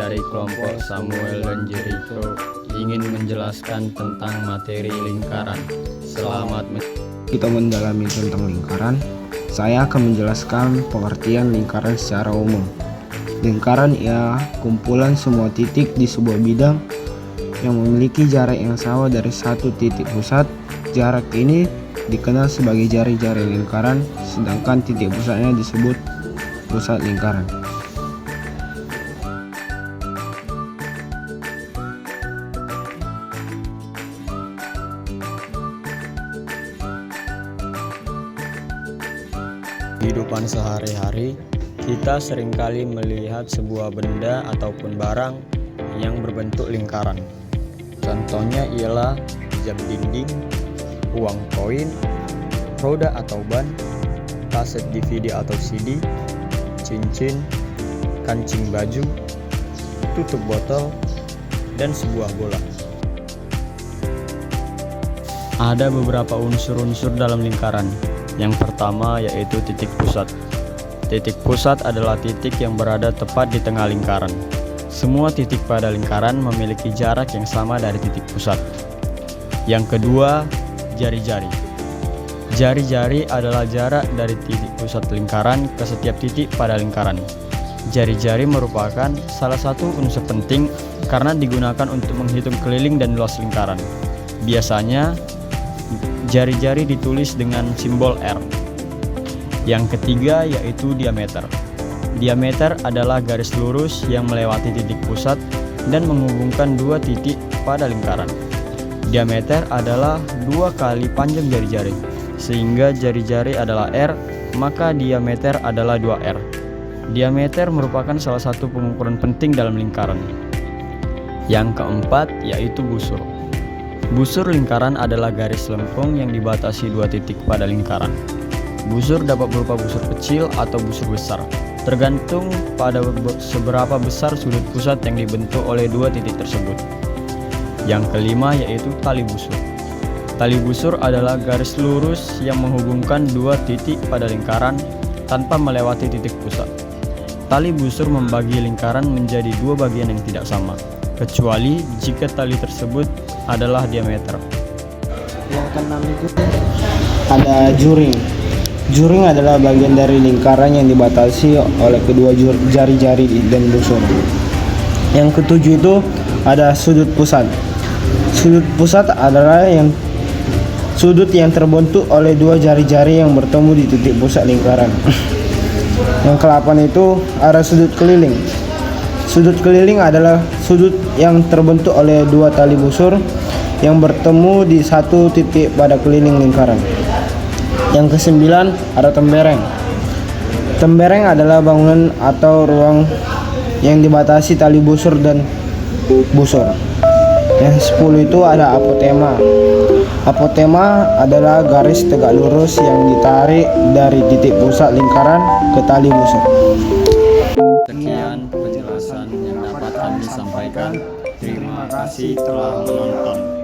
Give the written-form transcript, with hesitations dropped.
dari kelompok Samuel dan Jericho ingin menjelaskan tentang materi lingkaran. Selamat kita mendalami tentang lingkaran. Saya akan menjelaskan pengertian lingkaran secara umum. Lingkaran ialah kumpulan semua titik di sebuah bidang yang memiliki jarak yang sama dari satu titik pusat. Jarak ini dikenal sebagai jari-jari lingkaran, sedangkan titik pusatnya disebut pusat lingkaran. Kehidupan sehari-hari, kita seringkali melihat sebuah benda ataupun barang yang berbentuk lingkaran. Contohnya ialah jam dinding, uang koin, roda atau ban, kaset DVD atau CD, cincin, kancing baju, tutup botol, dan sebuah bola. Ada beberapa unsur-unsur dalam lingkaran. Yang pertama yaitu titik pusat. Titik pusat adalah titik yang berada tepat di tengah lingkaran. Semua titik pada lingkaran memiliki jarak yang sama dari titik pusat. Yang kedua, jari-jari. Jari-jari adalah jarak dari titik pusat lingkaran ke setiap titik pada lingkaran. Jari-jari merupakan salah satu unsur penting karena digunakan untuk menghitung keliling dan luas lingkaran. Biasanya jari-jari ditulis dengan simbol R. Yang ketiga yaitu diameter. Diameter adalah garis lurus yang melewati titik pusat dan menghubungkan dua titik pada lingkaran. Diameter adalah 2 kali panjang jari-jari. Sehingga jari-jari adalah R, maka diameter adalah 2R. Diameter merupakan salah satu pengukuran penting dalam lingkaran. Yang keempat yaitu busur. Busur lingkaran adalah garis lengkung yang dibatasi 2 titik pada lingkaran. Busur dapat berupa busur kecil atau busur besar, tergantung pada seberapa besar sudut pusat yang dibentuk oleh 2 titik tersebut. Yang kelima yaitu tali busur. Tali busur adalah garis lurus yang menghubungkan 2 titik pada lingkaran tanpa melewati titik pusat. Tali busur membagi lingkaran menjadi 2 bagian yang tidak sama, kecuali jika tali tersebut adalah diameter. Yang keenam itu ada juring. Juring adalah bagian dari lingkaran yang dibatasi oleh kedua jari-jari dan busur. Yang ketujuh itu ada sudut pusat. Sudut pusat adalah sudut yang terbentuk oleh 2 jari-jari yang bertemu di titik pusat lingkaran. Yang ke-8 itu ada sudut keliling. Sudut keliling adalah sudut yang terbentuk oleh 2 tali busur yang bertemu di satu titik pada keliling lingkaran. Yang ke-9 ada tembereng. Tembereng adalah bangunan atau ruang yang dibatasi tali busur dan busur. Yang 10 itu ada apotema. Apotema adalah garis tegak lurus yang ditarik dari titik pusat lingkaran ke tali busur. Sekian penjelasan yang dapat kami sampaikan. Terima kasih telah menonton.